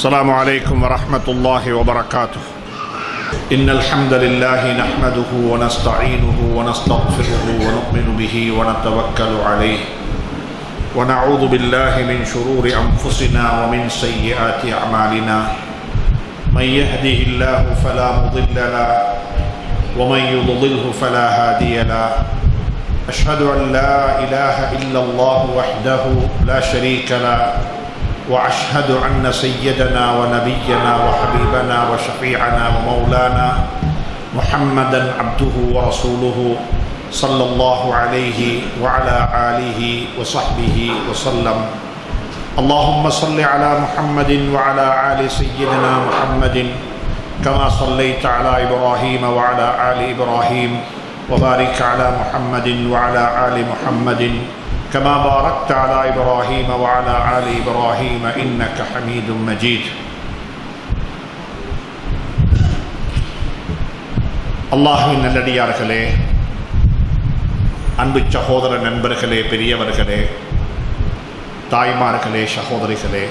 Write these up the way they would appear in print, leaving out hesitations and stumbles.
السلام عليكم ورحمة الله وبركاته. إن الحمد لله نحمده ونستعينه ونستغفره ونؤمن به ونتوكل عليه ونعوذ بالله من شرور أنفسنا ومن سيئات أعمالنا. من يهده الله فلا مضل له ومن يضلله فلا هادي له. أشهد أن لا إله إلا الله وحده لا شريك له وأشهد أن سيدنا ونبينا وحبيبنا وشفيعنا ومولانا محمدا عبده ورسوله صلى الله عليه وعلى آله وصحبه وسلم. اللهم صل على محمد وعلى آل سيدنا محمد كما صليت على إبراهيم وعلى آل إبراهيم وبارك على محمد وعلى آل محمد كما باركت على إبراهيم وعلى آل إبراهيم إنك حميد مجيد. அல்லாஹ்வின் நல்லடியார்களே, அன்பு சகோதர நண்பர்களே, பெரியவர்களே, தாய்மார்களே, சகோதரிகளே,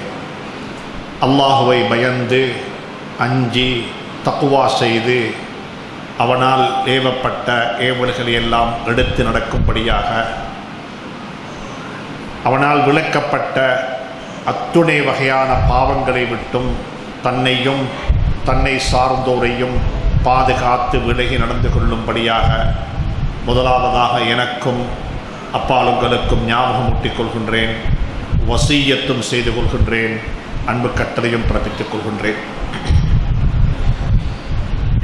அல்லாஹுவை பயந்து அஞ்சி தக்வா செய்து அவனால் ஏவப்பட்ட ஏவல்களை எல்லாம் எடுத்து நடக்கும்படியாக அவனால் விளக்கப்பட்ட அத்துணை வகையான பாவங்களை விட்டும் தன்னையும் தன்னை சார்ந்தோரையும் பாதுகாத்து விலகி நடந்து கொள்ளும்படியாக முதலாவதாக எனக்கும் அப்பாலுங்களுக்கும் ஞாபகமூட்டிக் கொள்கின்றேன், வசியத்தும் செய்து கொள்கின்றேன், அன்பு கட்டளையும் பிறப்பித்துக் கொள்கின்றேன்.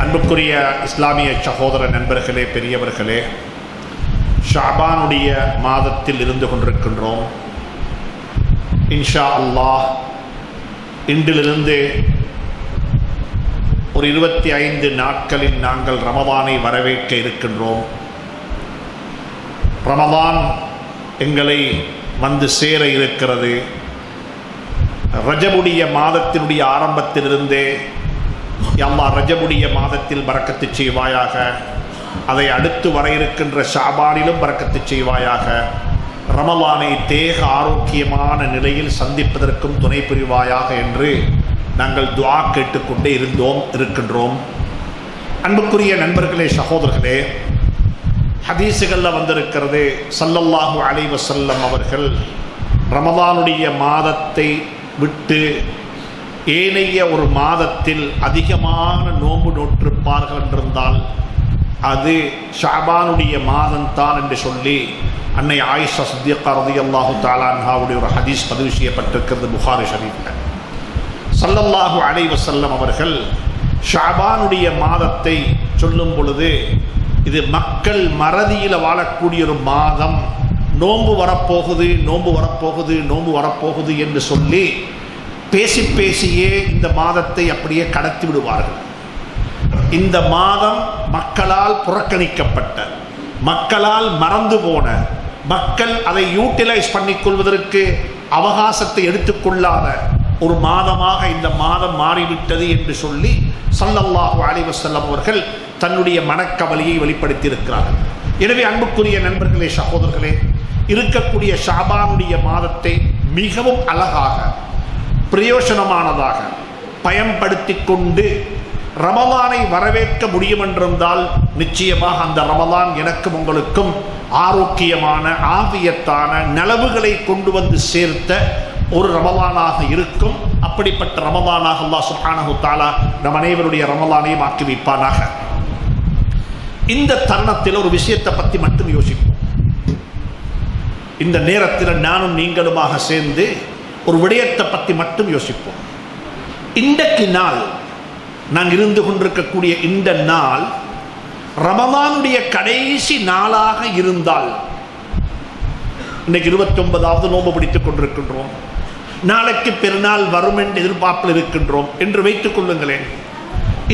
அன்புக்குரிய இஸ்லாமிய சகோதர நண்பர்களே, பெரியவர்களே, ஷாபானுடைய மாதத்தில் இருந்து கொண்டிருக்கின்றோம். இன்ஷா அல்லாஹ் இன்றிலிருந்து ஒரு 25 நாட்களில் நாங்கள் ரமதானை வரவேற்க இருக்கின்றோம். ரமதான் எங்களை வந்து சேர இருக்கிறது. ரஜபுடைய மாதத்தினுடைய ஆரம்பத்திலிருந்தே அல்லாஹ் ரஜபுடைய மாதத்தில் பரக்கத்து செய்வாயாக, அதை அடுத்து வர இருக்கின்ற ஷாபானிலும் பரக்கத்து செய்வாயாக, ரமலானை தேக ஆரோக்கியமான நிலையில் சந்திப்பதற்கும் துணை புரிவாயாக என்று நாங்கள் துஆ கேட்டுக்கொண்டே இருக்கின்றோம். அன்புக்குரிய நண்பர்களே, சகோதரர்களே, ஹதீஸுகளில் வந்திருக்கிறது, ஸல்லல்லாஹு அலைஹி வஸல்லம் அவர்கள் ரமலானுடைய மாதத்தை விட்டு ஏனைய ஒரு மாதத்தில் அதிகமான நோன்பு நோற்றிருப்பார்கள் என்றிருந்தால் அது ஷாபானுடைய மாதம்தான் என்று சொல்லி அன்னை ஆயிஷா சித்திகா ரலியல்லாஹு தஆலா அன்ஹாவுடைய ஒரு ஹதீஸ் பதிவு செய்யப்பட்டிருக்கிறது புகாரி ஷரீஃபில். ஸல்லல்லாஹு அலைஹி வஸல்லம் அவர்கள் ஷாபானுடைய மாதத்தை சொல்லும் பொழுது இது மக்கள் மறதியில் வாழக்கூடிய ஒரு மாதம், நோன்பு வரப்போகுது, நோன்பு வரப்போகுது, நோன்பு வரப்போகுது என்று சொல்லி பேசி பேசியே இந்த மாதத்தை அப்படியே கடத்தி விடுவார்கள். இந்த மாதம் மக்களால் புறக்கணிக்கப்பட்ட, மக்களால் மறந்து போன, மக்கள் அதை யூட்டிலைஸ் பண்ணிக்கொள்வதற்கு அவகாசத்தை எடுத்துக்கொள்ளாத ஒரு மாதமாக இந்த மாதம் மாறிவிட்டது என்று சொல்லி ஸல்லல்லாஹு அலைஹி வஸல்லம் அவர்கள் தன்னுடைய மனக்கவலையை வெளிப்படுத்தி இருக்கிறார்கள். எனவே அன்புக்குரிய நண்பர்களே, சகோதரர்களே, இருக்கக்கூடிய ஷாபானுடைய மாதத்தை மிகவும் அழகாக பிரயோசனமானதாக பயன்படுத்தி கொண்டு ரமலானை வரவேற்க முடியும் என்றிருந்தால் நிச்சயமாக அந்த ரமலான் எனக்கும் உங்களுக்கும் ஆரோக்கியமான ஆவியத்தான நலவுகளை கொண்டு வந்து சேர்த்த ஒரு ரமலானாக இருக்கும். அப்படிப்பட்ட ரமலானாக அல்லாஹ் சுப்ஹானஹு தஆலா நம் அனைவருடைய ரமலானையும் ஆக்கி வைப்பானாக. இந்த தருணத்தில் ஒரு விஷயத்தை பற்றி மட்டும் யோசிப்போம். இந்த நேரத்தில் நானும் நீங்களுமாக சேர்ந்து ஒரு விடயத்தை பற்றி மட்டும் யோசிப்போம். இன்றைக்கு நாள் நான் இருந்து கொண்டிருக்கக்கூடிய இந்த நாள் ரமலானுடைய கடைசி நாளாக இருந்தால், இன்றைக்கு 29வது நோன்பு பிடித்துக் கொண்டிருக்கின்றோம், நாளைக்கு பெருநாள் வரும் என்று எதிர்பார்ப்பில் இருக்கின்றோம் என்று வைத்துக் கொள்ளுங்களேன்.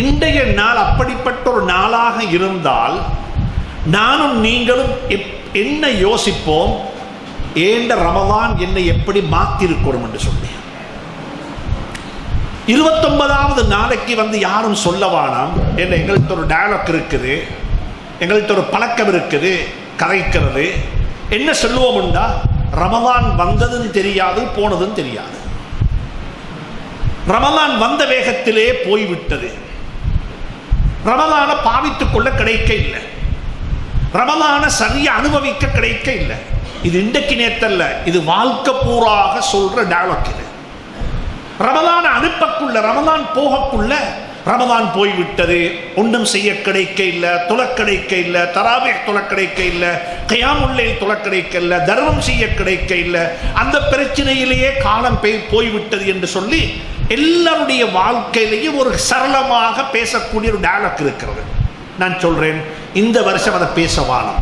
இன்றைய நாள் அப்படிப்பட்ட ஒரு நாளாக இருந்தால் நானும் நீங்களும் என்ன யோசிப்போம், ஏண்ட ரமலான் என்னை எப்படி மாற்றிருக்கிறோம் என்று சொல்லி. 29வது நாளைக்கு வந்து யாரும் சொல்ல வேணாம், என்ன எங்கள்கிட்ட ஒரு டயலாக் இருக்குது, எங்கள்கிட்ட ஒரு பழக்கம் இருக்குது, கரைக்கிறது. என்ன சொல்லுவோம்டா, ரமலான் வந்ததுன்னு தெரியாது, போனதுன்னு தெரியாது. ரமலான் வந்த வேகத்திலே போய்விட்டது. ரமலான பாவித்துக் கொள்ள கிடைக்க இல்லை, ரமலான சரியா அனுபவிக்க கிடைக்க இல்லை. இது இன்றைக்கு நேத்தல்ல, இது வாழ்க்கை பூராக சொல்ற டயலாக். இது ரமலான அனுப்பக்குள்ள, ரமலான் போகக்குள்ள ரமலான் போய்விட்டது, ஒன்றும் செய்ய கிடைக்க இல்லை, தொலை கிடைக்க இல்லை, தராவீஹ் தொலை கிடைக்க இல்லை, கியாமுல் லைல் தொலை கிடைக்க இல்லை, தர்மம் செய்ய கிடைக்க இல்லை, அந்த பிரச்சனையிலேயே காலம் போய்விட்டது என்று சொல்லி எல்லாருடைய வாழ்க்கையிலேயும் ஒரு சரளமாக பேசக்கூடிய ஒரு டயலாக் இருக்கிறது. நான் சொல்றேன், இந்த வருஷம் அதை பேசவானோம்.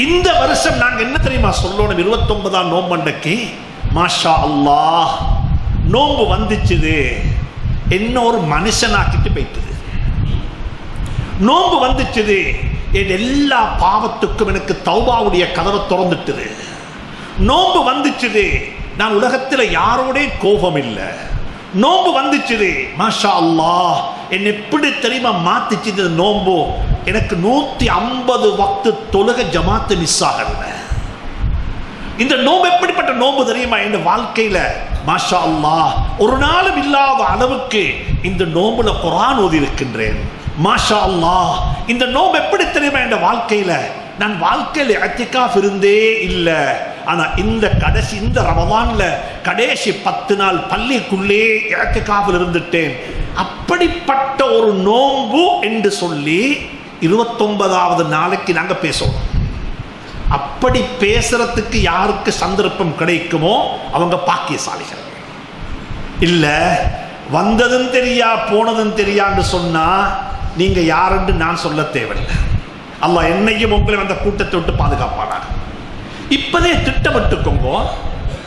இந்த வருஷம் நாங்கள் என்ன தெரியுமா சொல்லணும்? 29ஆம் நோம்பண்டைக்கு மாஷா அல்லாஹ் நோம்பு வந்துச்சுது, என்ன ஒரு மனுஷனாக்கிட்டு போயிட்டது. நோம்பு வந்துச்சுது, என் எல்லா பாவத்துக்கும் எனக்கு தௌபாவுடைய கதவை திறந்துட்டுது. நோம்பு வந்துச்சுது, நான் உலகத்தில் யாரோட கோபம் இல்லை. நோம்பு வந்துச்சுது, மாஷா அல்லாஹ் என்ன எப்படி தெரியுமா மாத்திச்சுது நோம்பு. எனக்கு 150 வக்து தொழுகை ஜமாத்து மிஸ் ஆகல. இந்த நோம்பு எப்படிப்பட்ட நோம்பு தெரியுமா? என் வாழ்க்கையில மாஷா அல்லாஹ் ஒரு நாளும் இல்லாத அளவுக்கு இந்த நோம்புல குர்ஆன் ஓதி இருக்கின்றேன். மாஷா அல்லாஹ் இந்த நோம்பு எப்படி தெரியுமா? என் வாழ்க்கையில நான் வாழ்க்கையில் இஅ்திகாஃப் இருந்தே இல்லை, ஆனா இந்த ரமலான்ல கடைசி 10 நாள் பள்ளிக்குள்ளே இஅ்திகாஃபில் இருந்துட்டேன். அப்படிப்பட்ட ஒரு நோம்பு என்று சொல்லி 29வது நாளைக்கு நாங்க பேசுவோம். அப்படி பேசுறதுக்கு யாருக்கு சந்தர்ப்பம் கிடைக்குமோ அவங்க பாக்கியசாலிகள். இல்ல வந்ததும் தெரியா போனதும் தெரியான்னு சொன்னா நீங்க யாருன்னு நான் சொல்ல தேவையில்லை. அல்லாஹ் என்னையும் உங்களை அந்த கூட்டத்தை விட்டு பாதுகாப்பானாங்க. இப்பதே திட்டமிட்டுக்கோங்க,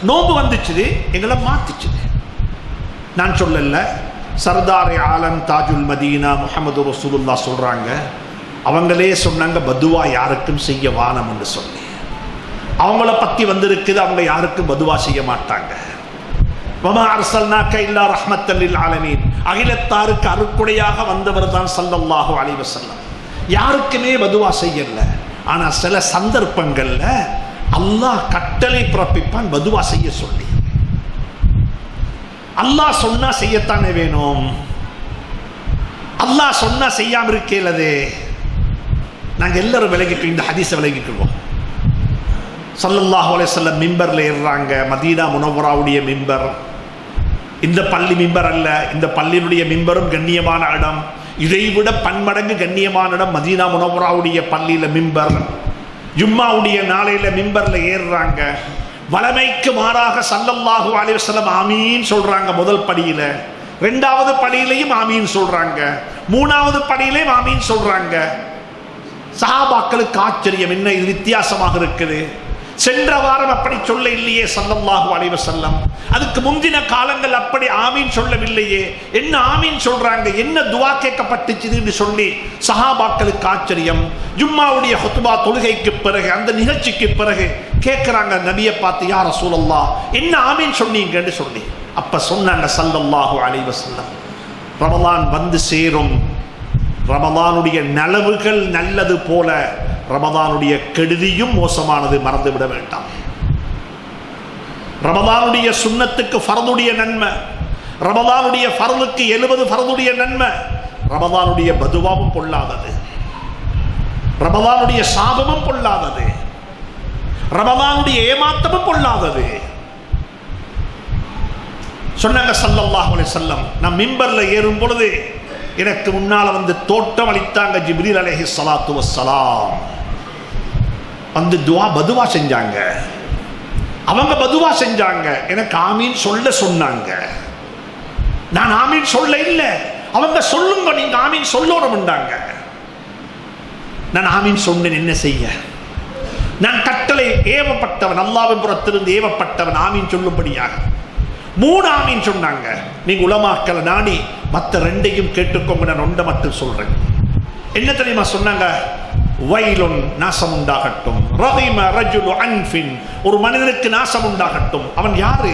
நோம்பு வந்துச்சு, எங்களை மாத்திச்சு. நான் சொல்லல, சர்தார் ஆலம் தாஜுல் மதீனா முஹம்மது ரசூலுல்லாஹ் சொல்றாங்க, அவங்களே சொன்னாங்க பதுவா யாருக்கும் செய்ய வானம் என்று சொல்லி. அவங்கள பத்தி வந்திருக்குது, அவங்க யாருக்கும் பதுவா செய்ய மாட்டாங்க. வமா அர்ஸல்னாக இல்லா ரஹ்மத்தல் லில் ஆலமீன், அகிலத்தாருக்கு அருக்குடையாக வந்தவர் தான் ஸல்லல்லாஹு அலைஹி வஸல்லம். யாருக்குமே பதுவா செய்யல. ஆனா சில சந்தர்ப்பங்கள்ல அல்லாஹ் கட்டளை பிறப்பிப்பான் பதுவா செய்ய சொல்லி. அல்லாஹ் சொன்னா செய்யத்தானே வேணும். அல்லாஹ் சொன்னா செய்யாம இருக்கேலது. நாங்க எல்லாரும் விலகிட்டு இந்த ஹதீஸை விலகிக்குவோம். ஸல்லல்லாஹு அலைஹி வஸல்லம் மிம்பர்ல ஏறுறாங்க, மதீனா முனவ்வராவுடைய மிம்பர். இந்த பள்ளி மிம்பர் அல்ல, இந்த பள்ளியினுடைய மிம்பரும் கண்ணியமான இடம். இதைவிட பன்மடங்கு கண்ணியமான இடம் மதீனா முனவ்வராவுடைய பள்ளியில மிம்பர். ஜும்மாவுடைய நாளையில மிம்பர்ல ஏறுறாங்க. வளமைக்கு மாறாக ஸல்லல்லாஹு அலைஹி வஸல்லம் ஆமீன் சொல்றாங்க முதல் படியில, இரண்டாவது படியிலையும் ஆமீன் சொல்றாங்க, மூணாவது படியிலையும் ஆமீன் சொல்றாங்க. சஹாபாக்களுக்கு ஆச்சரியம், என்ன இது வித்தியாசமாக இருக்குது, சென்ற வாரம் அப்படி சொல்ல இல்லையே ஸல்லல்லாஹு அலைஹி வஸல்லம், அதுக்கு முந்தின காலங்கள் அப்படி ஆமீன் சொல்லவில்லையே, என்ன ஆமீன் சொல்றாங்க, என்ன துஆ கேட்கப்பட்டுச்சுன்னு சொல்லி சஹாபாக்களுக்கு ஆச்சரியம். ஜும்மாவுடைய ஹுத்பா தொழுகைக்கு பிறகு, அந்த நிகழ்ச்சிக்கு பிறகு கேட்கிறாங்க நபியை பார்த்து, யா ரசூலல்லாஹ் என்ன ஆமீன் சொன்னீங்கன்னு சொல்லி. அப்ப சொன்னாங்க ஸல்லல்லாஹு அலைஹி வஸல்லம், ரமலான் வந்து சேரும், ரமலானுடைய நலவுகள் நல்லது போல ரமலானுடைய கெடுதியும் மோசமானது, மறந்துவிட வேண்டாம். ரமலானுடைய சுன்னத்துக்கு ஃபர்துடைய நன்மை, ரமலானுடைய ஃபர்துக்கு 70 ஃபர்துடைய நன்மை. ரமலானுடைய பதுவாவும் பொல்லாதது, ரமலானுடைய சாபமும் பொல்லாதது, ரமலானுடைய ஏமாற்றமும் பொல்லாதது. சொன்னாங்க ஸல்லல்லாஹு அலைஹி வஸல்லம், நான் மிம்பர்ல ஏறும் பொழுது எனக்கு முன்னால வந்து தோட்டம் அளித்தாங்க ஜிப்ரீல் அலைஹிஸ்ஸலாத்து வஸ்ஸலாம். வந்து பதுவா செஞ்சாங்க. அவங்க பதுவா செஞ்சாங்க, எனக்கு ஆமீன் சொல்ல சொன்னாங்க. நான் ஆமீன் சொல்ல இல்லை, அவங்க சொல்லுங்க நீங்க ஆமீன் சொல்லணும்ண்டாங்க. நான் ஆமீன் சொன்னேன், என்ன செய்ய? நான் கட்டளை ஏவப்பட்டவன், அல்லாஹ்வின் புறத்திலிருந்து ஏவப்பட்டவன் ஆமீன் சொல்லும்படியாக. 3 ஆமீன் சொன்னாங்க. நீங்க உலமாக்களை நாடி மற்ற 2ஐயும் கேட்டுக்கோங்க, நான் ஒன்றை மட்டும் சொல்றேன். என்ன தெரியுமா சொன்னாங்க? வைலுன், நாசம் உண்டாகட்டும். ரஹிம ரஜுலு அன்ஃபின், ஒரு மனிதனுக்கு நாசம் உண்டாகட்டும். அவன் யாரு?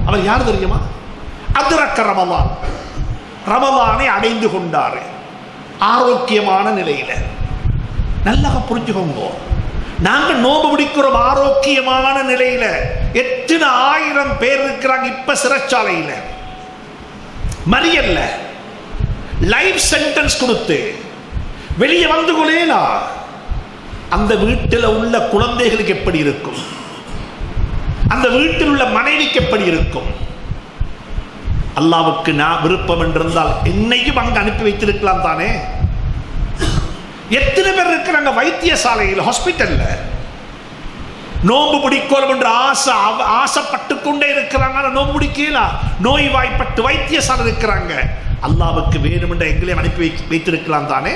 அவன் யாரு தெரியுமா? அத்ரக்க ரமலான், ரமலானை அடைந்து கொண்டாரு ஆரோக்கியமான நிலையில. நல்லா புரிஞ்சுக்கோங்க, நாங்க நோம்பு பிடிக்கிறோம் ஆரோக்கியமான நிலையில. எத்தனை ஆயிரம் பேர் இருக்கிறாங்க இப்ப சிறைச்சாலையில, மறியல்ல, லைஃப் சென்டென்ஸ் கொடுத்து வெளியே வந்து கொள்ளேனா. அந்த வீட்டில் உள்ள குழந்தைகளுக்கு எப்படி இருக்கும்? அந்த வீட்டில் உள்ள மனைவிக்கு எப்படி இருக்கும்? அல்லாவுக்கு நான் விருப்பம் என்றிருந்தால் என்னையும் அங்கு அனுப்பி வைத்திருக்கலாம் தானே. எத்தனை பேர் இருக்கிறாங்க வைத்தியசாலையில், ஹாஸ்பிட்டல்ல நோம்பு பிடிக்கணும் என்று ஆசைப்பட்டு கொண்டே இருக்கிறாங்க. நோம்பு பிடிக்கலாம், நோய் வாய்ப்பட்டு வைத்தியசாலை இருக்கிறாங்க. அல்லாவுக்கு வேணும் என்ற எங்களையும் அனுப்பி வைத்திருக்கலாம் தானே.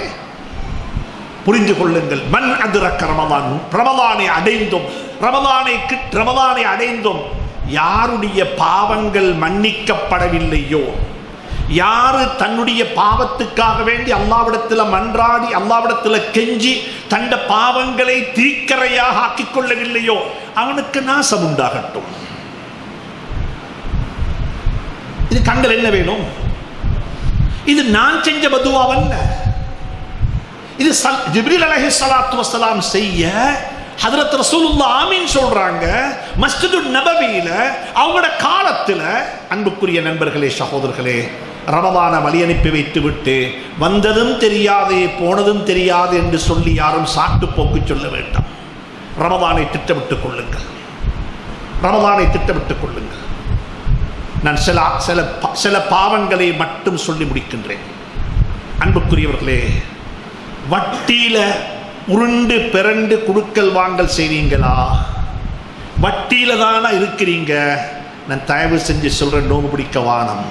புரிந்து கொள்ளுங்கள். மன் அதுரக்க ரமதான், ரமதானை அடைந்தோம் யாருடைய பாவங்கள் மன்னிக்கப்படவில்லையோ, யாரு தன்னுடைய பாவத்துக்காக வேண்டி அல்லாவிடத்தில் மன்றாடி அல்லாவிடத்தில் கெஞ்சி தண்ட பாவங்களை தீக்கரையாக ஆக்கிக் கொள்ளவில்லையோ அவனுக்கு நாசம் உண்டாகட்டும். இது கண்கள் என்ன வேணும்? இது நான் செஞ்ச பதுவாவல்ல. இது ஜிப்ரீல் அலைஹிஸ்ஸலாத்து வஸ்ஸலாம் செய்ய ஹஜ்ரத் ரசூலுல்லாஹ் ஆமீன் சொல்றாங்க. மஸ்ஜிது நபவியில அவங்களோட காலத்துல, அன்புக்குரிய நண்பர்களே, சகோதரர்களே, ரமதான வழி அனுப்பி வைத்து விட்டு வந்ததும் தெரியாது போனதும் தெரியாது என்று சொல்லி யாரும் சாட்டு போக்கு சொல்ல வேண்டாம். ரமதானை திட்டமிட்டுக் கொள்ளுங்கள், ரமதானை திட்டமிட்டுக் கொள்ளுங்கள். நான் சில பாவங்களை மட்டும் சொல்லி முடிக்கின்றேன். அன்புக்குரியவர்களே, வட்டியில உருண்டு பிறண்டு குடுக்கல் வாங்கல் செய்வீங்களா? வட்டியில தானா இருக்கிறீங்க? நான் தயவு செஞ்சு சொல்றேன், நோம்பு பிடிக்க வானம்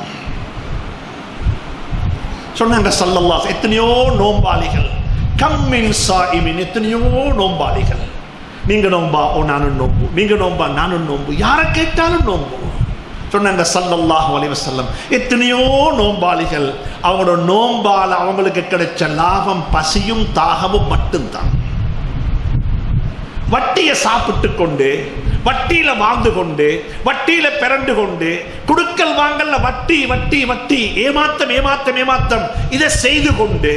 சொன்னாங்க ஸல்லல்லாஹு. எத்தனையோ நோம்பாளிகள், கம்மின் சாயிமின், எத்தனையோ நோம்பாளிகள். நீங்க நோம்பா? ஓ நானும் நோம்பு. நீங்க நோம்பா? நானும் நோம்பு. யாரை கேட்டாலும் நோம்பு சொன்னாங்க ஸல்லல்லாஹு அலைஹி வஸல்லம். எத்தனையோ நோம்பாளிகள், அவங்களோட நோம்பால அவங்களுக்கு கிடைச்ச லாபம் பசியும் தாகமும் மட்டும்தான். வட்டியை சாப்பிட்டு கொண்டு, வட்டியில வாழ்ந்து கொண்டு, வட்டியில பிறண்டு கொண்டு, குடுக்கல் வாங்கல்ல வட்டி வட்டி வட்டி, ஏமாத்தம் ஏமாத்தம் ஏமாத்தம், இதை செய்து கொண்டு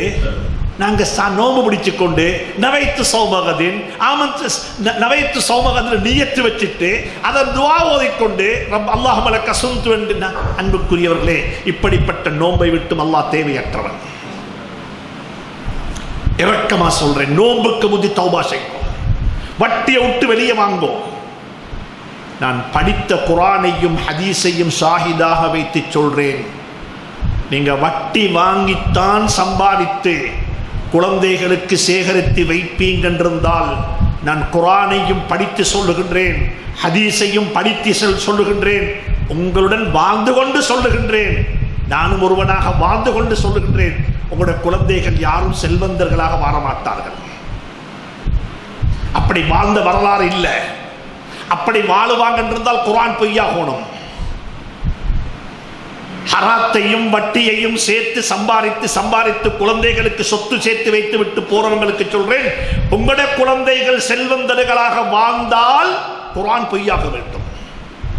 நாங்க நோம்பு பிடிச்சு கொண்டு நவைத்து சௌமகதின் நவைத்து சௌமகதின் நியத்து வச்சுட்டு அதை துஆ ஓதிக்கொண்டு அல்லாஹும்ம லக்க ஸும்து என்று. அன்புக்குரியவர்களே, இப்படிப்பட்ட நோன்பை விட்டும் அல்லாஹ் தேவையற்றவன். இரக்கமா சொல்றேன், நோன்புக்கு முந்தி தௌபா செய்வோம், வட்டியை விட்டு வெளியே வாங்கோ. நான் படித்த குர்ஆனையும் ஹதீஸையும் ஷாஹிதாக வைத்து சொல்றேன். நீங்க வட்டி வாங்கித்தான் சம்பாதித்து குழந்தைகளுக்கு சேகரித்து வைப்பீங்கென்றிருந்தால், நான் குர்ஆனையும் படித்து சொல்லுகின்றேன், ஹதீஸையும் படித்து சொல்லுகின்றேன், உங்களுடன் வாழ்ந்து கொண்டு சொல்லுகின்றேன், நானும் ஒருவனாக வாழ்ந்து கொண்டு சொல்லுகின்றேன், உங்களுடைய குழந்தைகள் யாரும் செல்வந்தர்களாக வாழமாட்டார்கள். அப்படி வாழ்ந்த வரலாறு இல்லை. அப்படி வாழுவாங்க என்றிருந்தால் குர்ஆன் பொய்யாகணும். ஹராத்தையும் வட்டியையும் சேர்த்து சம்பாதித்து குழந்தைகளுக்கு சொத்து சேர்த்து வைத்து விட்டு போறவங்களுக்கு சொல்றேன், உங்களுடைய குழந்தைகள் செல்வந்தர்களாக வாழ்ந்தால் குர்ஆன் பொய்யாக வேண்டும்.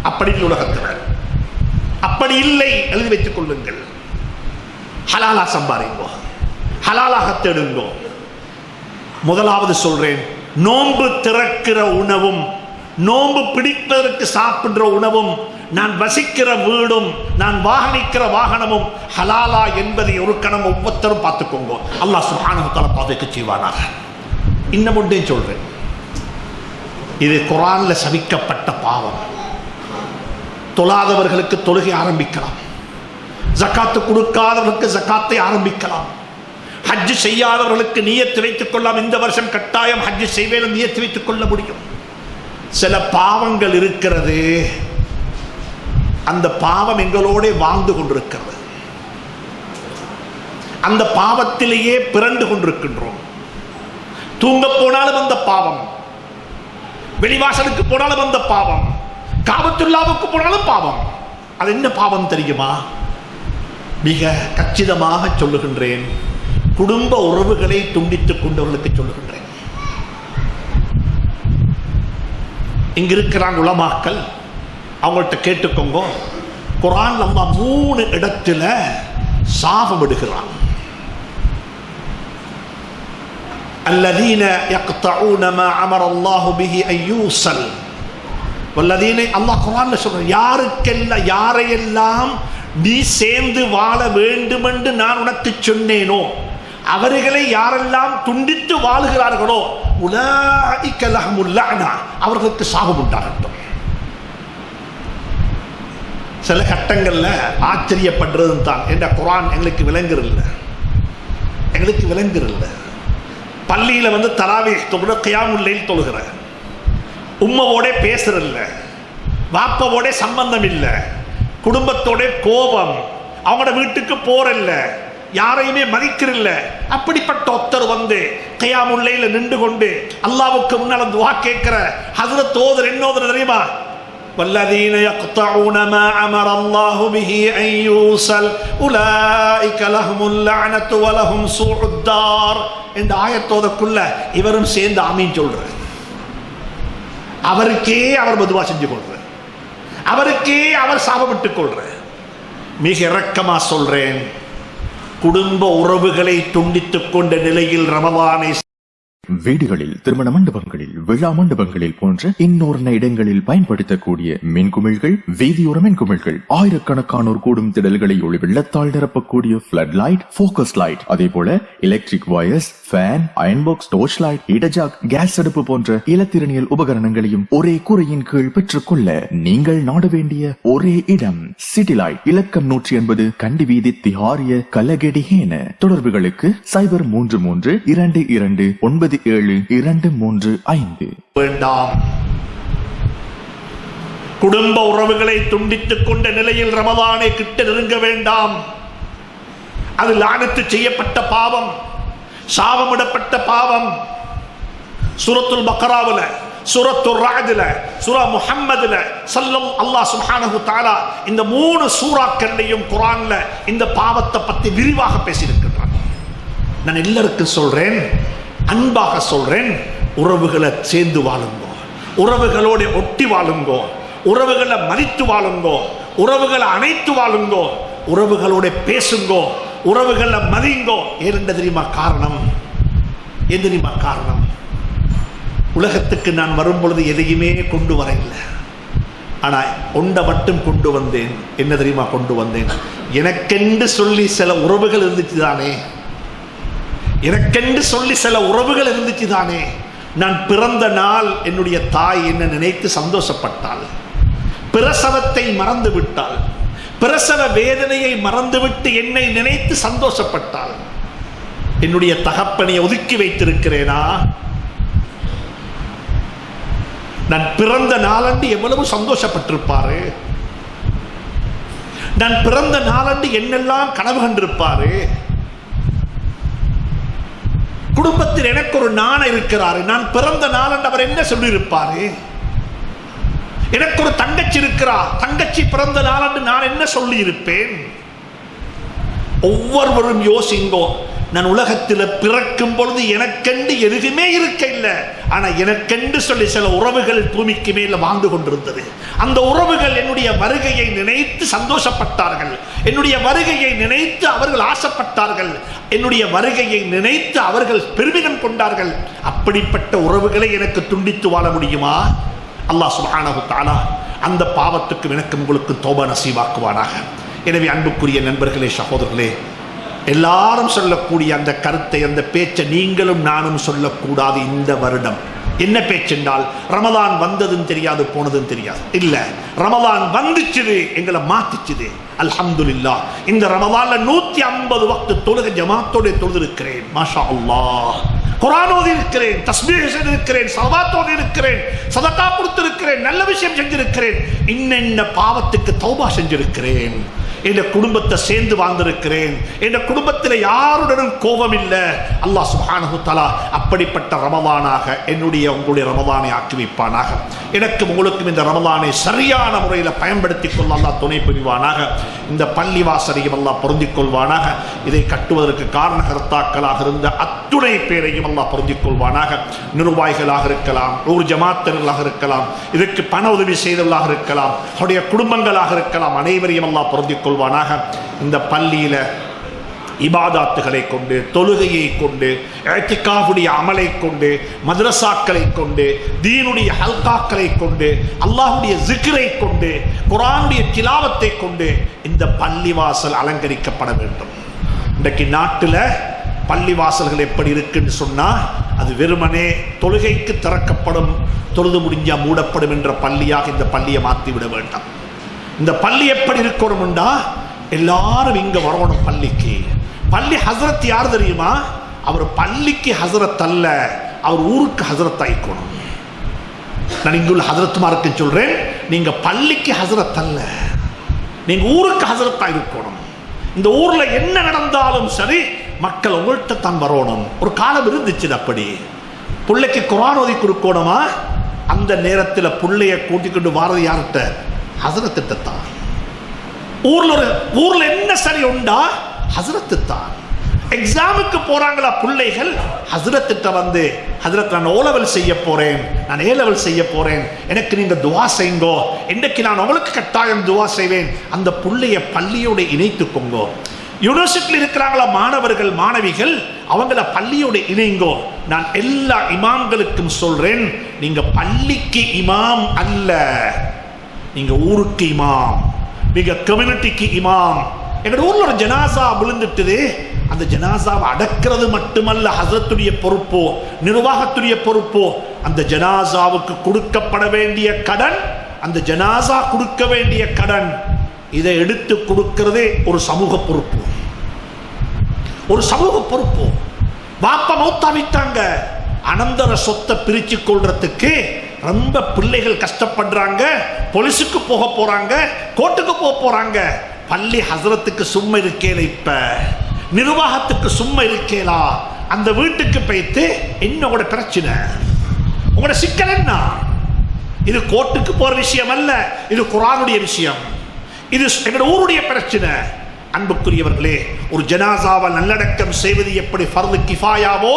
அப்படி உலகத்தில் அப்படி இல்லை, எழுதி வைத்துக் கொள்ளுங்கள். ஹலாலா சம்பாதிங்கோ, ஹலாலாக தேடுங்கோ. முதலாவது சொல்றேன், நோன்பு திறக்கிற உணவும் நோன்பு பிடிப்பதற்கு சாப்பிடுற உணவும் நான் வசிக்கிற வீடும் நான் வாகனிக்கிற வாகனமும் ஹலாலா என்பதை ஒரு கணம் ஒவ்வொருத்தரும் பார்த்துக்கோங்க. அல்லாஹ் சுப்ஹானஹு வ தஆலா பாதுகாக்க செய்வானாக. இன்னும் ஒன்றே சொல்றேன், இது குர்ஆன்ல சபிக்கப்பட்ட பாவம். தொழாதவர்களுக்கு தொழுகை ஆரம்பிக்கலாம், ஜகாத்து கொடுக்காதவர்களுக்கு ஜகாத்தை ஆரம்பிக்கலாம், ஹஜ் செய்யாதவர்களுக்கு நியத்து வைத்துக் கொள்ளலாம். இந்த வருஷம் கட்டாயம் ஹஜ் செய்வேன் நியத்து வைத்துக் கொள்ள முடியும். சில பாவங்கள் இருக்கிறது, அந்த பாவம் எங்களோட வாழ்ந்து கொண்டிருக்கிறது, அந்த பாவத்திலேயே பிறண்டு கொண்டிருக்கின்றோம். தூங்க போனாலும் அந்த பாவம், வெளிவாசலுக்கு போனாலும் அந்த பாவம், காபத்துல்லாவுக்கு போனாலும் பாவம். அது என்ன பாவம் தெரியுமா? மிக கச்சிதமாக சொல்லுகின்றேன், குடும்ப உறவுகளை துண்டித்துக் கொண்டவர்களுக்கு சொல்லுகின்றேன். இங்க இருக்கிறாங்க உலமாக்கள், அவங்கள்ட்ட கேட்டுக்கோங்க. குர்ஆன் நம்ம 3 இடத்துல சாபம் விடுகிறான். அல்லதீன யக்தஊன மா அமர அல்லாஹு பிஹி அய்யூஸல் வல்லதீன அல்லாஹ் குர்ஆன்ல சொல்றான், யாரையெல்லாம் நீ சேர்ந்து வாழ வேண்டும் என்று நான் உனக்கு சொன்னேனோ அவர்களை யாரெல்லாம் துண்டித்து வாழுகிறார்களோ உலாஇக லஹுமுல் லஅனா, அவர்களுக்கு சாபம் உண்டாகட்டும். சில கட்டங்கள்ல ஆச்சரியப்படுறது தான், என்ற குர்ஆன் எங்களுக்கு விளங்குறதில்ல. பள்ளியில வந்து தராவீஹ் தொழுகிற, கியாமுல் லைல் தொழுகிற, உம்மவோட பேசுறதில்ல, வாப்பவோட சம்பந்தம் இல்லை, குடும்பத்தோட கோபம், அவங்களோட வீட்டுக்கு போறல்ல, யாரையுமே மதிக்கிறல்ல, அப்படிப்பட்ட ஒருத்தர் வந்து கியாமுல் லைல்ல நின்று கொண்டு அல்லாஹ்வுக்கு முன்னால துஆ கேட்கிற ஹஜ்ரத் ஓதுற என்ன ஓதுற தெரியுமா? வல்லதீன யக்தஊன மா அமர அல்லாஹு பிஹி அன் யூஸல் உலாயிக லஹுமுல் லஅனத்து வ லஹும் சூஉத் தார் என்ற ஆயத்தோதக்குள்ள இவரும் சேர்ந்து ஆமீன் சொல்றார். அவருக்கே அவர் பதுவா செஞ்சு கொள்றார், அவருக்கே அவர் சாபமிட்டுக் கொள்றார். மிக இரக்கமா சொல்றேன், குடும்ப உறவுகளை துண்டித்துக் கொண்ட நிலையில் ரமலானை வீடுகளில், திருமண மண்டபங்களில், விழா மண்டபங்களில் போன்ற இன்னொரு இடங்களில் பயன்படுத்தக்கூடிய மின்குமிழ்கள், வீதியோர மின்குமிழ்கள், ஆயிரக்கணக்கானோர் கூடும் திடல்களை ஒளி வெள்ளத்தால் நிரப்பக்கூடிய பிளட் லைட், போக்கஸ் லைட், அதே போல electric wires, fan, iron box, torch light, இடஜாக், கேஸ் அடுப்பு போன்ற இலத்திரனியல் உபகரணங்களையும் ஒரே கூரையின் கீழ் பெற்றுக்கொள்ள நீங்கள் நாட வேண்டிய ஒரே இடம் சிட்டி லைட். இலக்கம் 180 கண்டி வீதி, திஹாரிய, கலகெடிஹேன. தொடர்புகளுக்கு 0332297235. வேண்டாம். குடும்ப உறவுகளை துண்டித்துக் கொண்ட நிலையில் ரமலானை கிட்ட நெருங்க வேண்டாம். அது லானத்து செய்யப்பட்ட பாவம், சாபமிடப்பட்ட பாவம். சூரத்துல் பக்ராவுல, சூரத்துர் ரஅதுல, சூரா முஹம்மதுல அல்லாஹ் சுப்ஹானஹு தஆலா இந்த 3 சூறாக்கள்லையும் குர்ஆன்ல இந்த பாவத்தை பத்தி விரிவாக பேசியிருக்கிறான். நான் எல்லாருக்கும் சொல்றேன், அன்பாக சொல்றேன், உறவுகளை சேர்ந்து வாழுங்கோ, உறவுகளோட ஒட்டி வாழுங்கோ, உறவுகளை மதித்து வாழுங்கோ, உறவுகளை அணைத்து வாழுங்கோ, உறவுகளோட பேசுங்கோ, உறவுகளை மதிங்கோ. ஏன் தெரியுமா காரணம்? ஏன் தெரியுமா காரணம்? உலகத்துக்கு நான் வரும் பொழுது எதையுமே கொண்டு வர இல்லை, ஆனா ஒன்றை மட்டும் கொண்டு வந்தேன். என்ன தெரியுமா கொண்டு வந்தேன்? எனக்கென்று சொல்லி சில உறவுகள் இருந்துச்சு தானே, எனக்கென்று சொல்லி சில உறவுகள் இருந்துச்சு தானே. நான் பிறந்த நாள் என்னுடைய தாய் என்ன நினைத்து சந்தோஷப்பட்டாள், பிரசவத்தை மறந்து விட்டாள், பிரசவ வேதனையை மறந்துவிட்டு என்னை நினைத்து சந்தோஷப்பட்டாள். என்னுடைய தகப்பனை ஒதுக்கி வைத்திருக்கிறேனா? நான் பிறந்த நாளன்று எவ்வளவு சந்தோஷப்பட்டிருப்பாரு, நான் பிறந்த நாளன்று என்னெல்லாம் கனவு கண்டிருப்பாரு. குடும்பத்தில் எனக்கு ஒரு நாணம் இருக்கிறாரு, நான் பிறந்த நாளன்று அவர் என்ன சொல்லியிருப்பாரு. எனக்கு ஒரு தங்கச்சி இருக்கிறார், தங்கச்சி பிறந்த நாளன்று நான் என்ன சொல்லி இருப்பேன். ஒவ்வொருவரும் யோசிங்கோ, நான் உலகத்தில் பிறக்கும் பொழுது எனக்கென்று எதுவுமே இருக்க இல்லை, ஆனா எனக்கென்று சொல்லி சில உறவுகள் பூமிக்கு மேல வாழ்ந்து கொண்டிருந்தது. அந்த உறவுகள் என்னுடைய வருகையை நினைத்து சந்தோஷப்பட்டார்கள், என்னுடைய வருகையை நினைத்து அவர்கள் ஆசைப்பட்டார்கள், என்னுடைய வருகையை நினைத்து அவர்கள் பெருமிதம் கொண்டார்கள். அப்படிப்பட்ட உறவுகளை எனக்கு துண்டித்து வாழ முடியுமா? அல்லாஹ் சுப்ஹானஹு தஆலா அந்த பாவத்துக்கு எனக்கு உங்களுக்கு தௌபா நசீபாக்குவானாக. எனவே அன்புக்குரிய நண்பர்களே, சகோதரர்களே, எல்லாரும் சொல்லக்கூடிய அந்த கருத்தை, அந்த பேச்சை நீங்களும் நானும் சொல்லக்கூடாது. இந்த வருடம் என்ன பேச்சென்றால், ரமலான் வந்ததும் தெரியாது, போனதும் தெரியாது. இல்ல, ரமலான் வந்துச்சுது, எங்களை மாத்திச்சுது. அல்ஹம்துலில்லாஹ், இந்த ரமலான்ல 150 வக்து தொழுகை ஜமாத்தோட தொழுதிருக்கிறேன். மாஷா அல்லாஹ். குர்ஆன் ஓதி இருக்கிறேன், தஸ்பீஹ் செய்திருக்கிறேன், ஸலவாத் ஓதி இருக்கிறேன், சதகா கொடுத்திருக்கிறேன், நல்ல விஷயம் செஞ்சிருக்கிறேன், இன்னென்ன பாவத்துக்கு தௌபா செஞ்சிருக்கிறேன். என் குடும்பத்தை சேர்ந்து வாழ்ந்திருக்கிறேன், என் குடும்பத்தில் யாருடனும் கோபம் இல்லை. அல்லாஹ் சுப்ஹானஹு தஆலா அப்படிப்பட்ட ரமலானாக என்னுடைய உங்களுடைய ரமலானை ஆக்கி வைப்பானாக. எனக்கும் உங்களுக்கும் இந்த ரமலானை சரியான முறையில் பயன்படுத்திக் கொள்ள அல்லாஹ் துணை புரிவானாக. இந்த பள்ளி வாசலையும் அல்லாஹ் பொருந்திக் கொள்வானாக. இதை கட்டுவதற்கு காரணகர்த்தாக்களாக இருந்த அத்துணை பேரையும் அல்லாஹ் பொருந்திக் கொள்வானாக. நிர்வாகிகளாக இருக்கலாம், ஊர் ஜமாத்தர்களாக இருக்கலாம், இதற்கு பண உதவி செய்தவர்களாக இருக்கலாம், அவருடைய குடும்பங்களாக இருக்கலாம், அனைவரையும் அல்லாஹ் பொருந்திக் கொள்வானாக. இந்த பள்ளியில இபாதாத்துகளை கொண்டு, தொழுகையை கொண்டு, இஅ்திகாஃபுடைய அமலை கொண்டு, மദ്രസാக்களை கொண்டு, தீனுடைய ஹல்காக்களை கொண்டு, அல்லாஹ்வுடைய ஜிக்ரை கொண்டு, குர்ஆனுடைய திலாவத்தை கொண்டு இந்த பள்ளிவாசல் அலங்கரிக்கப்பட வேண்டும். இன்றைக்கு நாட்டில் பள்ளிவாசல்கள் எப்படி இருக்குன்னு சொன்னா, அது வெறுமனே தொழுகைக்கு திறக்கப்படும், தொழுது முடிஞ்சா மூடப்படும் என்ற பள்ளியாக இந்த பள்ளியை மாற்றி விட வேண்டாம். இந்த பள்ளி எப்படி இருக்கணும்டா, எல்லாரும் இங்க வரணும் பள்ளிக்கு. பள்ளி ஹசரத் யார் தெரியுமா? அவர் பள்ளிக்கு ஹசரத் அல்ல, அவர் ஊருக்கு ஹசரத் ஆயிக்கணும். நான் இங்குள்ள ஹசரத்மாருக்கு சொல்றேன், நீங்க பள்ளிக்கு ஹசரத் அல்ல, நீங்க ஊருக்கு ஹசரத்தா இருக்கணும். இந்த ஊர்ல என்ன நடந்தாலும் சரி, மக்கள் உங்கள்கிட்ட தான் வரணும். ஒரு காலம் இருந்துச்சு அப்படி. பிள்ளைக்கு குர்ஆன் ஓதி கொடுக்கணுமா, அந்த நேரத்தில் பிள்ளைய கூட்டிக்கொண்டு வாரது யார்கிட்ட? ஹசரத்திட்ட தான். ஊர்ல என்ன சரி உண்டா, ஹசரத்து தான். எக்ஸாமுக்கு போறாங்களா பிள்ளைகள், ஹசரத்திட்ட வந்து, ஹசரத் நான் ஓலெவல் செய்ய போறேன், நான் ஏலெவல் செய்ய போறேன், எனக்கு நீங்க துவா செய்யுங்கோ, இன்னைக்கு நான் உங்களுக்கு கட்டாயம் துவா செய்வேன். அந்த பிள்ளைய பள்ளியோட இணைத்துக்கோங்கோ. யூனிவர்சிட்டியில் இருக்கிறாங்களா மாணவர்கள் மாணவிகள், அவங்கள பள்ளியோட இணைங்கோ. நான் எல்லா இமாம்களுக்கும் சொல்றேன், நீங்க பள்ளிக்கு இமாம் அல்ல, நீங்க ஊருக்கு இமாம், நீங்க கம்யூனிட்டிக்கு இமாம். எங்க ஊர்ல ஒரு ஜனாசா விழுந்துட்டுது, அந்த ஜனாசாவை அடக்கிறது மட்டுமல்ல ஹசரத்துடைய பொறுப்போ, நிர்வாகத்துடைய பொறுப்போ, அந்த ஜனாசாவுக்கு கொடுக்கப்பட வேண்டிய கடன், அந்த ஜனாசா கொடுக்க வேண்டிய கடன், இதை எடுத்து கொடுக்கிறதே ஒரு சமூக பொறுப்பு. ஒரு சமூக பொறுப்பு. பாப்பா மௌத்தாவிட்டாங்க, அனந்தர சொத்தை பிரிச்சு கொள்றதுக்கு ரொம்ப பிள்ளைகள் கஷ்டப்படுறாங்க, போலீஸுக்கு போக போறாங்க, கோர்ட்டுக்கு போக போறாங்க. பள்ளி ஹசரத்துக்கு சும்மா இருக்கேல, இப்ப நிர்வாகத்துக்கு சும்மா இருக்கேலா, அந்த வீட்டுக்கு போயிட்டு என்னோட பிரச்சனை, உங்களோட சிக்கல் என்ன? இது கோர்ட்டுக்கு போற விஷயம் அல்ல, இது குர்ஆனுடைய விஷயம், இது எங்களோட ஊருடைய பிரச்சனை. அன்புக்குரியவர்களே, ஒரு ஜனாசாவை நல்லடக்கம் செய்வது எப்படி ஃபர்து கிஃபாயாவோ,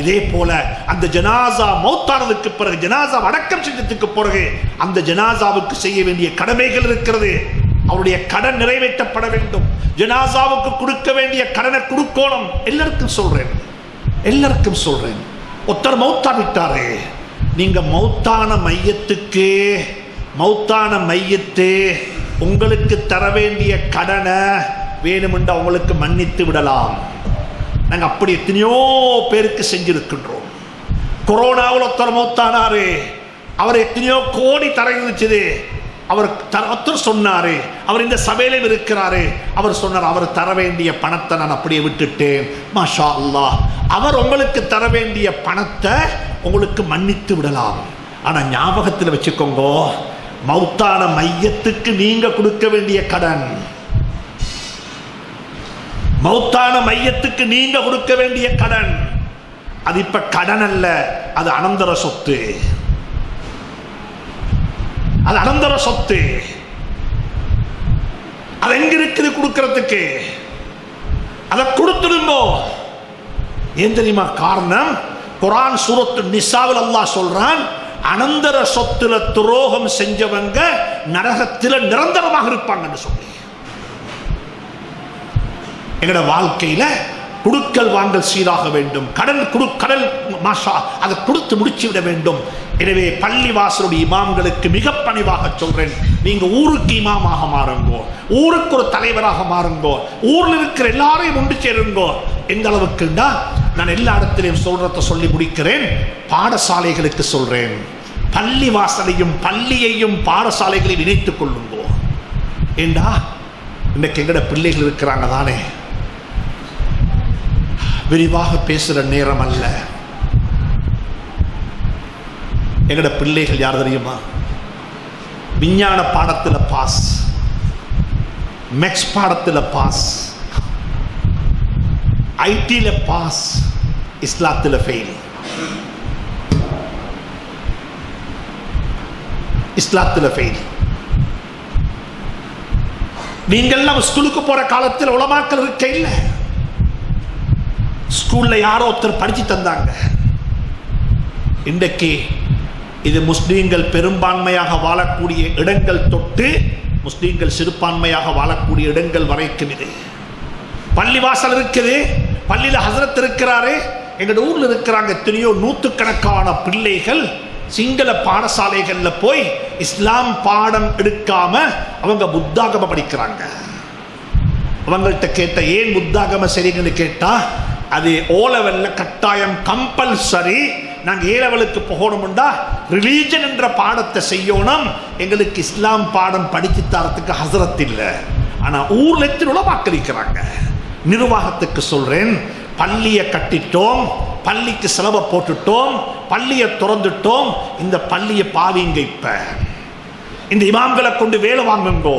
இதே போல அந்த ஜனாசா மௌத்தானதுக்கு பிறகு, ஜனாசா அடக்கம் செஞ்சதுக்கு பிறகு அந்த ஜனாசாவுக்கு செய்ய வேண்டிய கடமைகள் இருக்கிறது. அவருடைய கடன் நிறைவேற்றப்பட வேண்டும். ஜனாசாவுக்கு கொடுக்க வேண்டிய கடனை கொடுக்கணும். எல்லாருக்கும் சொல்றேன், எல்லாருக்கும் சொல்றேன். ஒருத்தர் மௌத்தா விட்டாரே, நீங்க மௌத்தான மையத்து உங்களுக்கு தர வேண்டிய கடனை வேணுமென்று அவங்களுக்கு மன்னித்து விடலாம். நாங்கள் அப்படி எத்தனையோ பேருக்கு செஞ்சிருக்கின்றோம். கொரோனாவில் ஒருத்தர் மௌத்தானாரு, அவர் எத்தனையோ கோடி தர இருந்துச்சு. ஒருத்தர் சொன்னாரு, அவர் இந்த சபையிலும் இருக்கிறாரு, அவர் சொன்னார், அவர் தர வேண்டிய பணத்தை நான் அப்படியே விட்டுட்டேன். மாஷா அல்லாஹ், அவர் உங்களுக்கு தர வேண்டிய பணத்தை உங்களுக்கு மன்னித்து விடலாம். ஆனா ஞாபகத்தில் வச்சுக்கோங்க, மௌத்தான மையத்துக்கு நீங்க கொடுக்க வேண்டிய கடன், மௌத்தான மையத்துக்கு நீங்க கொடுக்க வேண்டிய கடன், அது இப்ப கடன் அல்ல, அது அனந்தர சொத்து. அது அனந்தர சொத்து. அது எங்க இருக்குது கொடுக்கிறதுக்கு? அதை கொடுத்துடுங்கோ. ஏன் தெரியுமா காரணம்? குர்ஆன் சூரத்து நிசாவில் அல்லாஹ் சொல்றான், அனந்தர சொத்துல துரோகம் செஞ்சவங்க நரகத்தில் நிரந்தரமாக இருப்பாங்கன்னு சொல்லி. எங்களோட வாழ்க்கையில குடுக்கல் வாங்கல் சீராக வேண்டும். கடல் மாஷா அதை கொடுத்து முடிச்சு விட வேண்டும். எனவே பள்ளிவாசலுடைய இமாம்களுக்கு மிக பணிவாக சொல்றேன், நீங்க ஊருக்கு இமாமாக மாறுங்கோ, ஊருக்கு ஒரு தலைவராக மாறுங்கோ, ஊர்ல இருக்கிற எல்லாரையும் ஒன்று சேருங்கோ. எந்த அளவுக்குண்டா, நான் எல்லா இடத்திலையும் சொல்றத சொல்லி முடிக்கிறேன். பாடசாலைகளுக்கு சொல்றேன், பள்ளிவாசலையும் பள்ளியையும் பாடசாலைகளையும் இணைத்துக் கொள்ளுங்கோ. ஏண்டா இன்னைக்கு எங்கட பிள்ளைகள் இருக்கிறாங்க தானே, விரிவாக பேசுற நேரம் அல்ல. எங்கட பிள்ளைகள் யார் தெரியுமா? விஞ்ஞான பாடத்தில் பாஸ், மேக்ஸ் பாடத்தில் பாஸ், ஐடியில் பாஸ், இஸ்லாத்தில் ஃபெயில். இஸ்லாத்தில் ஃபெயில். நீங்கள்லாம் ஸ்கூலுக்கு போற காலத்தில் உலமாக்கள் இருக்க இல்லை. ஸ்கூல்ல யாரோ ஒருத்தர் படிச்சு தந்தாங்க. இன்றைக்கு இது முஸ்லீம்கள் பெரும்பான்மையாக வாழக்கூடிய இடங்கள் தொட்டு முஸ்லீம்கள் சிறுபான்மையாக வாழக்கூடிய இடங்கள் வரைக்கும் இது பள்ளிவாசல் இருக்குது, பள்ளியில ஹசரத் இருக்கிறாரு. எங்க ஊர்ல இருக்கிறாங்க எத்தனையோ நூற்றுக்கணக்கான பிள்ளைகள் சிங்கள பாடசாலைகள்ல போய் இஸ்லாம் பாடம் எடுக்காம அவங்க புத்தாகம படிக்கிறாங்க. அவங்கள்ட்ட கேட்ட ஏன் புத்தாகம சரிங்கன்னு கேட்டா, அது ஓ லெவல்ல கட்டாயம் கம்பல்சரி, நாங்க ஏ லெவலுக்கு போகணும்டா ரிலீஜன் என்ற பாடத்தை செய்யணும், எங்களுக்கு இஸ்லாம் பாடம் படிச்சு தரத்துக்கு ஹசரத் இல்லை. ஆனா ஊர்ல எத்தனை வாக்களிக்கிறாங்க. நிர்வாகத்துக்கு சொல்றேன், பள்ளியை கட்டிட்டோம், பள்ளிக்கு செலவை போட்டுட்டோம், பள்ளியை திறந்துட்டோம், இந்த பள்ளியை பாவிங்க. இப்ப இந்த இமாம்களை கொண்டு வேலை வாங்குங்கோ,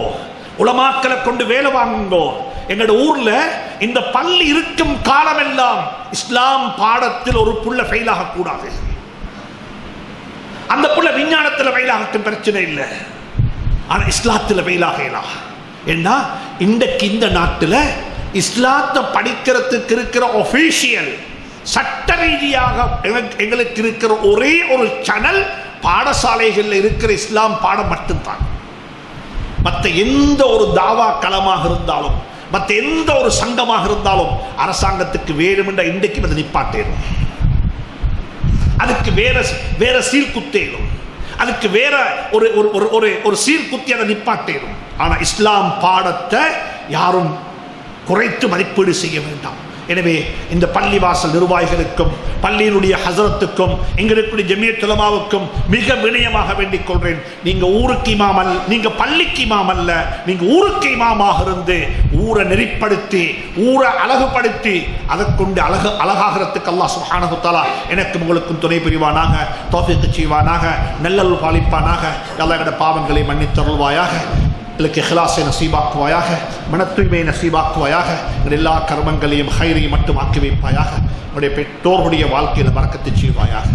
உலமாக்களை கொண்டு வேலை வாங்குங்கோ. எங்களோட ஊர்ல இந்த பள்ளி இருக்கும் காலமெல்லாம் இஸ்லாம் பாடத்தில் ஒரு புள்ள ஃபெயில் ஆகக்கூடாது. அந்த புள்ள விஞ்ஞானத்தில் ஃபெயில் ஆகட்டும், பிரச்சனை இல்லை. ஆனா இஸ்லாத்தில் ஃபெயில் ஆகலாம். ஏன்னா இன்றைக்கு இந்த நாட்டில் இஸ்லாத்தை படிக்கிறதுக்கு இருக்கிற ஒபிஷியல் சட்ட ரீதியாக எங்களுக்கு இருக்கிற ஒரே ஒரு சேனல் பாடசாலைகளில் இருக்கிற இஸ்லாம் பாடம் மட்டும்தான். மற்ற எந்த ஒரு தாவா களமாக இருந்தாலும், மற்ற எந்த ஒரு சங்கமாக இருந்தாலும் அரசாங்கத்துக்கு வேறுமென்ற இன்றைக்கு அதை நிப்பாட்டேனும், அதுக்கு வேற சீர்குத்தேனும், அதுக்கு வேற ஒரு சீர்குத்தி அதை நிப்பாட்டேனும். ஆனா இஸ்லாம் பாடத்தை யாரும் குறைத்து மதிப்பீடு செய்ய வேண்டாம். எனவே இந்த பள்ளிவாசல் நிர்வாகிகளுக்கும் பள்ளியினுடைய ஹசரத்துக்கும் எங்களுடைய ஜமியத் உலமாவுக்கும் மிக வினயமாக வேண்டிக் கொள்றேன். நீங்க ஊருக்கு இமாம் அல்ல, நீங்க பள்ளிக்கு இமாம் அல்ல, நீங்க ஊருக்கு இமாமாக இருந்து ஊரை நெறிப்படுத்தி ஊரை அழகுபடுத்தி அதை கொண்டு அழகாகிறதுக்கு அல்லாஹ் சுப்ஹானஹு வ தஆலா எனக்கும் உங்களுக்கும் துணை புரிவானாக, தௌஃபீக் செய்வானாக, நல்லருள் பாலிப்பானாக. அல்லாஹ் எங்களுடைய பாவங்களை மன்னித்தருள்வாயாக, இஹ்லாஸை நசீபாக்குவாயாக, மன தூய்மை நசீபாக்குவாயாக, எல்லா கர்மங்களையும் ஹைரையும் மட்டும் ஆக்கி வைப்பாயாக. நம்முடைய பெற்றோர்களுடைய வாழ்க்கையில் பரக்கத்தை செய்வாயாக.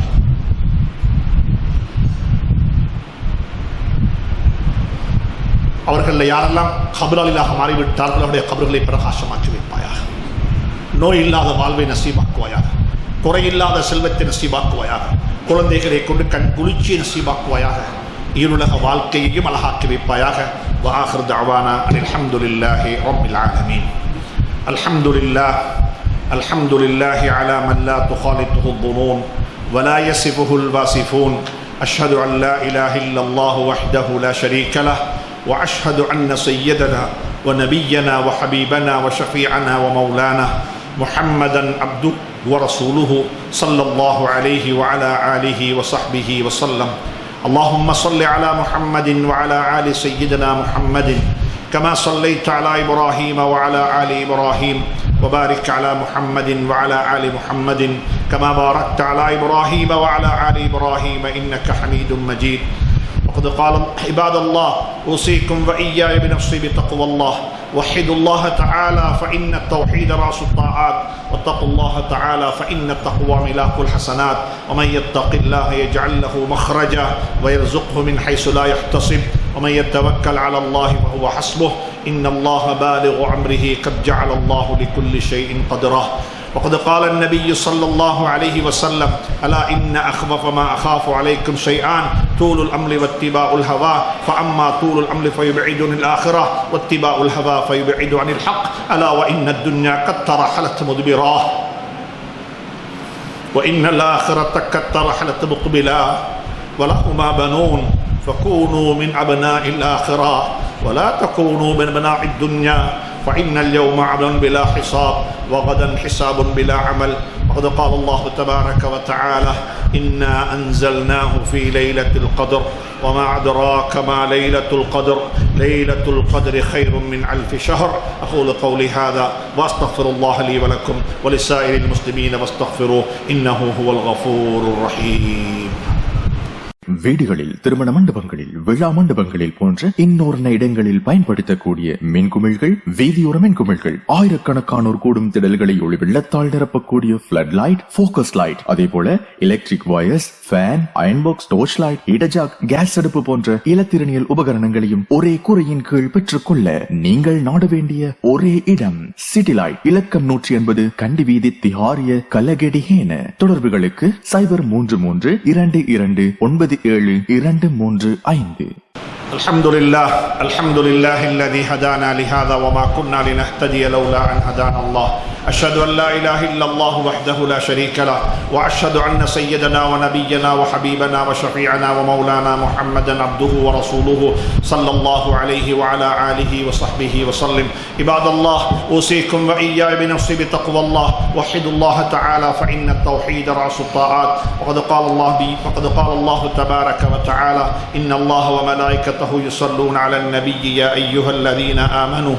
அவர்களில் யாரெல்லாம் கபராலிலாக மாறிவிட்டார்கள் அவருடைய கபர்களை பிரகாசமாக்கி வைப்பாயாக. நோய் இல்லாத வாழ்வை நசீபாக்குவாயாக, குறையில்லாத செல்வத்தை நசீபாக்குவாயாக, குழந்தைகளை கொண்டு கண் குளிர்ச்சியை நசீபாக்குவாயாக, ஈருலக வாழ்க்கையையும் அழகாக்கி வைப்பாயாக. وآخر دعوانا أن الحمد لله رب العالمين. الحمد لله على من لا تخالطه الظنون ولا يصفه الواصفون. أشهد أن لا إله إلا الله وحده لا شريك له، وأشهد أن سيدنا ونبينا وحبيبنا وشفيعنا ومولانا محمدا عبده ورسوله صلى الله عليه وعلى آله وصحبه وسلم. اللهم صل على محمد وعلى آل سيدنا محمد كما صليت على إبراهيم وعلى آل إبراهيم، وبارك على محمد وعلى آل محمد كما باركت على إبراهيم وعلى آل إبراهيم إنك حميد مجيد. وقد قال عباد الله أوصيكم وإياي بنفسي بتقوى الله. وحدوا الله تعالى فإن التوحيد رأس الطاعات، واتقوا الله تعالى فإن التقوى ملاك الحسنات. ومن يتق الله يجعل له مخرجا ويرزقه من حيث لا يحتسب، ومن يتوكل على الله فهو حسبه، إن الله بالغ أمره قد جعل الله لكل شيء قدرا. وقد قال النبي صلى الله عليه وسلم ألا إن أخوف ما أخاف عليكم شيئان طول الأمر واتباع الهوى، فأما طول الأمر فيبعد عن الآخرة، واتباع الهوى فيبعد عن الحق. ألا وإن الدنيا قد ترحلت مدبرا، وإن الآخرة قد ترحلت مقبلا، ولهما بنون فكونوا من أبناء الآخرة ولا تكونوا من أبناء الدنيا، فإن اليوم عمل بلا حساب وغدا حساب بلا عمل. وقد قال الله تبارك وتعالى إنا أنزلناه في ليلة القدر وما أدراك ما ليلة القدر، ليلة القدر خير من 1000 شهر. أقول قولي هذا وأستغفر الله لي ولكم ولسائر المسلمين واستغفروه إنه هو الغفور الرحيم. வீடுகளில், திருமண மண்டபங்களில், விழா மண்டபங்களில் போன்ற இன்னொரு இடங்களில் பயன்படுத்தக்கூடிய மின்குமிழ்கள், வீதியோர மின்குமிழ்கள், ஆயிரக்கணக்கானோர் கூடும் திடல்களை ஒளி வெள்ளத்தால் நிரப்பக்கூடிய ஃபிளட் லைட், போக்கஸ் லைட், அதே போல electric wires, fan, iron box, torch light, heater, gas அடுப்பு போன்ற இலத்திரனியல் உபகரணங்களையும் ஒரே கூரையின் கீழ் பெற்றுக்கொள்ள நீங்கள் நாட வேண்டிய ஒரே இடம் சிட்டி லைட். இலக்கம் 180 கண்டி வீதி, திஹாரிய, கலகெடிஹேன. தொடர்புகளுக்கு 0332297235. الحمد لله الذي هدانا لهذا وما كنا لنهتدي لولا أن هدانا الله. أشهد أن لا إله إلا الله وحده لا شريك له، وأشهد أن سيدنا ونبينا وحبيبنا وشفيعنا ومولانا محمدا عبده ورسوله صلى الله عليه وعلى آله وصحبه وسلم. عباد الله، أوصيكم وإياي بنفسي بتقوى الله. وحدوا الله تعالى فإن التوحيد رأس الطاعات. وقد قال الله تبارك وتعالى: إن الله وملائكته يصلون على النبي يا أيها الذين آمنوا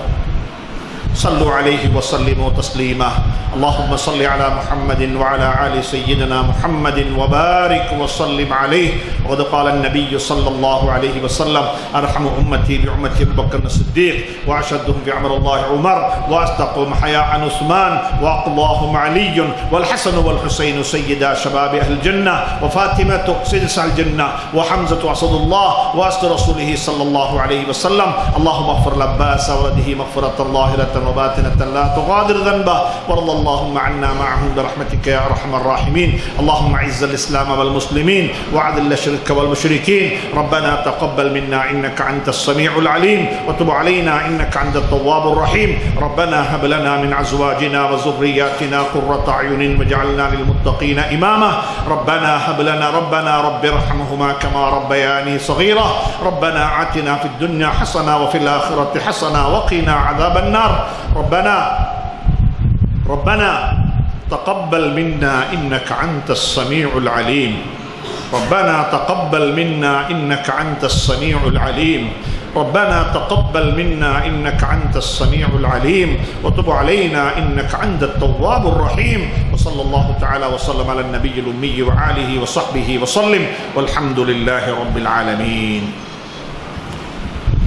صلوا عليه وسلموا تسليما. اللهم صل على محمد وعلى آل سيدنا محمد وبارك وسلم عليه. وقد قال النبي صلى الله عليه وسلم: أرحم أمتي بأمتي أبو بكر الصديق، وأشدهم في عمر الله عمر، وأصدقهم حياء عثمان، وأقضاهم علي، والحسن والحسين سيدا شباب أهل الجنة، وفاطمة سدس الجنة، وحمزة أسد الله وأسد رسوله صلى الله عليه وسلم. اللهم اغفر لعباس ولده مغفرة ظاهرة وباطنة لا تغادر ذنبه، وارض اللهم عنا معهم برحمتك يا أرحم الراحمين. اللهم أعز الإسلام والمسلمين، وأذل الشرك والمشركين. ربنا تقبل منا إنك أنت السميع العليم، وتب علينا إنك أنت التواب الرحيم. ربنا هب لنا من أزواجنا وذرياتنا قرة أعين واجعلنا للمتقين إماما. ربنا هب لنا رب ارحمهما كما ربياني صغيرا. ربنا آتنا في الدنيا حسنة وفي الآخرة حسنة وقنا عذاب النار. ربنا تقبل منا إنك أنت السميع العليم. ربنا تقبل منا إنك أنت السميع العليم. ربنا تقبل منا إنك أنت السميع العليم، وتب علينا إنك أنت التواب الرحيم. وصلى الله تعالى وسلم على النبي الأمي وآله وصحبه وسلم، والحمد لله رب العالمين.